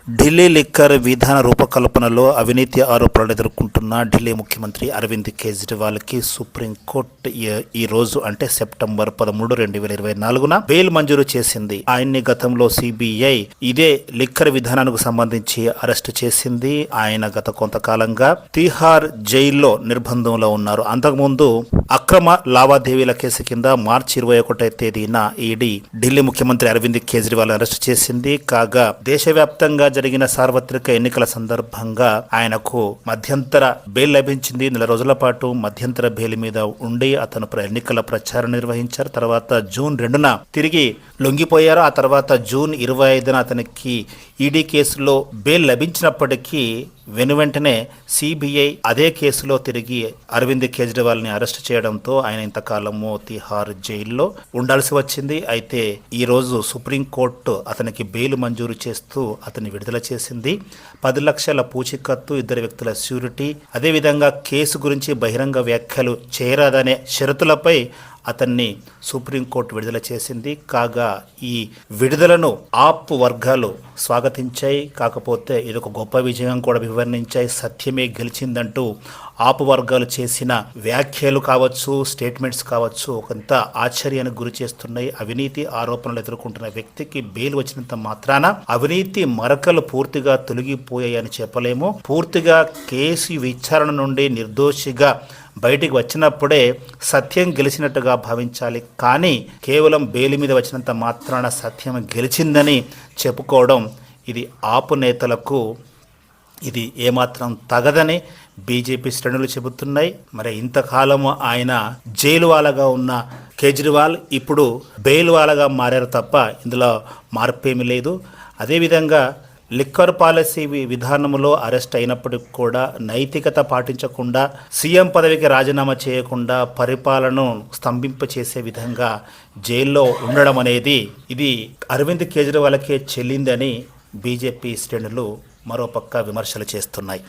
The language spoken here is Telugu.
ఢిల్లీ లిక్కర్ విధాన రూపకల్పనలో అవినీతి ఆరోపణలు ఎదుర్కొంటున్న ఢిల్లీ ముఖ్యమంత్రి అరవింద్ కేజ్రీవాల్కి సుప్రీంకోర్టు ఈ రోజు అంటే సెప్టెంబర్ 13, 2024 బెయిల్ మంజూరు చేసింది. ఆయన్ని గతంలో సిబిఐ ఇదే లిక్కర్ విధానానికి సంబంధించి అరెస్టు చేసింది. ఆయన గత కొంతకాలంగా తిహార్ జైల్లో నిర్బంధంలో ఉన్నారు. అంతకుముందు అక్రమ లావాదేవీల కేసు కింద మార్చి 21వ తేదీన ఈడీ ఢిల్లీ ముఖ్యమంత్రి అరవింద్ కేజ్రీవాల్ అరెస్టు చేసింది. కాగా దేశవ్యాప్తంగా జరిగిన సార్వత్రిక ఎన్నికల సందర్భంగా ఆయనకు మధ్యంతర బెయిల్ లభించింది. 4 రోజుల పాటు మధ్యంతర బెయిల్ మీద ఉండి అతను ఎన్నికల ప్రచారం నిర్వహించారు. తర్వాత జూన్ 2న తిరిగి లొంగిపోయారు. ఆ తర్వాత జూన్ 25న అతనికి ఈడీ కేసులో బెయిల్ లభించినప్పటికీ వెనువెంటనే సిబిఐ అదే కేసులో తిరిగి అరవింద్ కేజ్రీవాల్ని అరెస్ట్ చేయడంతో ఆయన ఇంతకాలము తిహార్ జైల్లో ఉండాల్సి వచ్చింది. అయితే ఈ రోజు సుప్రీంకోర్టు అతనికి బెయిల్ మంజూరు చేస్తూ అతన్ని విడుదల చేసింది. 10 లక్షల పూచీకత్తు, 2 వ్యక్తుల ష్యూరిటీ, అదేవిధంగా కేసు గురించి బహిరంగ వ్యాఖ్యలు చేయరాదనే షరతులపై అతన్ని సుప్రీంకోర్టు విడుదల చేసింది. కాగా ఈ విడుదలను ఆప్ వర్గాలు స్వాగతించాయి. కాకపోతే ఇదొక గొప్ప విజయం కూడా వివరించాయి. సత్యమే గెలిచిందంటూ ఆప్ వర్గాలు చేసిన వ్యాఖ్యలు కావచ్చు, స్టేట్మెంట్స్ కావచ్చు కొంత ఆశ్చర్యానికి గురి చేస్తున్నాయి. అవినీతి ఆరోపణలు ఎదుర్కొంటున్న వ్యక్తికి బెయిల్ వచ్చినంత మాత్రాన అవినీతి మరకలు పూర్తిగా తొలగిపోయాయని చెప్పలేము. పూర్తిగా కేసు విచారణ నుండి నిర్దోషిగా బయటికి వచ్చినప్పుడే సత్యం గెలిచినట్టుగా భావించాలి. కానీ కేవలం బెయిల్ మీద వచ్చినంత మాత్రాన సత్యం గెలిచిందని చెప్పుకోవడం ఇది ఆపు నేతలకు ఇది ఏమాత్రం తగదని బీజేపీ శ్రేణులు చెబుతున్నాయి. మరి ఇంతకాలము ఆయన జైలు వాలాగా ఉన్న కేజ్రీవాల్ ఇప్పుడు బెయిల్ వాలాగా మారారు తప్ప ఇందులో మార్పేమీ లేదు. అదేవిధంగా లిక్కర్ పాలసీ విధానంలో అరెస్ట్ అయినప్పటికి కూడా నైతికత పాటించకుండా, సీఎం పదవికి రాజీనామా చేయకుండా పరిపాలనను స్తంభింపచేసే విధంగా జైల్లో ఉండడం అనేది ఇది అరవింద్ కేజ్రీవాల్కే చెల్లిందని బీజేపీ శ్రేణులు మరోపక్క విమర్శలు చేస్తున్నాయి.